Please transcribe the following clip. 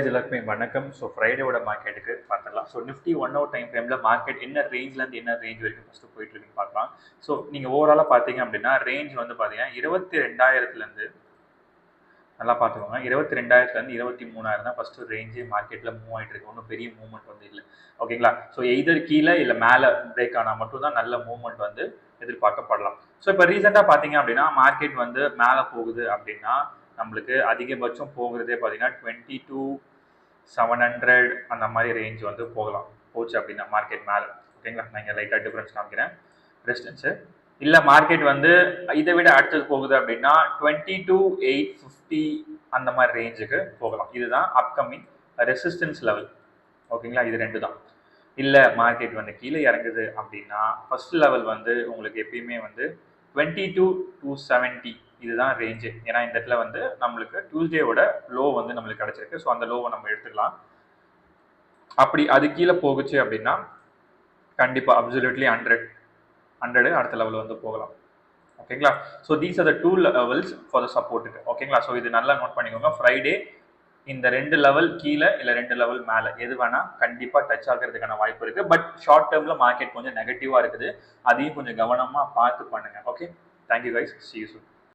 எல்லாருக்குமே வணக்கம். ஸோ ஃப்ரைடேவோட மார்க்கெட்டுக்கு பார்த்துடலாம். ஸோ நிஃப்டி 1 ஹவர் டைம் ஃப்ரேமில் மார்க்கெட் என்ன ரேஞ்ச்லேருந்து என்ன ரேஞ்ச் வரைக்கும் ஃபஸ்ட்டு போயிட்டு இருக்குன்னு பார்க்கலாம். ஸோ நீங்கள் ஓவராலாக பார்த்தீங்க அப்படின்னா ரேஞ்ச் வந்து பார்த்தீங்கன்னா 22,000லேருந்து நல்லா பார்த்துக்கோங்க. 22,000லேருந்து 23,000 தான் ஃபஸ்ட்டு ரேஞ்சு மார்க்கெட்டில் மூவ் ஆகிட்டு இருக்கு. ஒன்றும் பெரிய மூவ்மெண்ட் வந்து இல்லை. ஓகேங்களா? ஸோ எய்தர் கீழே இல்லை மேலே பிரேக் ஆனால் மட்டும் தான் நல்ல மூவ்மெண்ட் வந்து எதிர்பார்க்கப்படலாம். ஸோ இப்போ ரீசெண்டாக பார்த்தீங்க அப்படின்னா மார்க்கெட் வந்து மேலே போகுது அப்படின்னா நம்மளுக்கு அதிகபட்சம் போகிறதே பார்த்தீங்கன்னா 22,700 அந்த மாதிரி ரேஞ்ச் வந்து போகலாம். போச்சு அப்படின்னா மார்க்கெட் மேலே. ஓகேங்களா? நான் இங்கே லைட்டாக டிஃப்ரென்ஸ் காமிக்கிறேன். ரெசிஸ்டன்ஸு இல்லை மார்க்கெட் வந்து இதை விட அடுத்தது போகுது அப்படின்னா 22,850 அந்த மாதிரி ரேஞ்சுக்கு போகலாம். இதுதான் அப்கமிங் ரெசிஸ்டன்ஸ் லெவல். ஓகேங்களா? இது ரெண்டு தான். இல்லை மார்க்கெட் வந்து கீழே இறங்குது அப்படின்னா ஃபர்ஸ்ட் லெவல் வந்து உங்களுக்கு எப்பயுமே வந்து 22,270 இதுதான் ரேஞ்சு. ஏன்னா இந்த இடத்துல வந்து நம்மளுக்கு டியூஸ்டேவோட லோ வந்து நம்மளுக்கு கிடைச்சிருக்கு. ஸோ அந்த லோவை நம்ம எடுத்துக்கலாம். அப்படி அது கீழே போகுச்சு அப்படின்னா கண்டிப்பாக அப்சல்யூட்லி 100 அடுத்த லெவல் வந்து போகலாம். ஓகேங்களா? So these are the 2 levels for the சப்போர்ட்டுக்கு. ஓகேங்களா? ஸோ இது நல்லா நோட் பண்ணிக்கோங்க. ஃப்ரைடே இந்த 2 லெவல் கீழே இல்லை 2 லெவல் மேலே எது வேணா கண்டிப்பாக டச் ஆகிறதுக்கான வாய்ப்பு இருக்கு. பட் ஷார்ட் டேர்ம்ல மார்க்கெட் கொஞ்சம் நெகட்டிவா இருக்குது. அதையும் கொஞ்சம் கவனமா பார்த்து பண்ணுங்க. Okay, thank you guys, see you soon.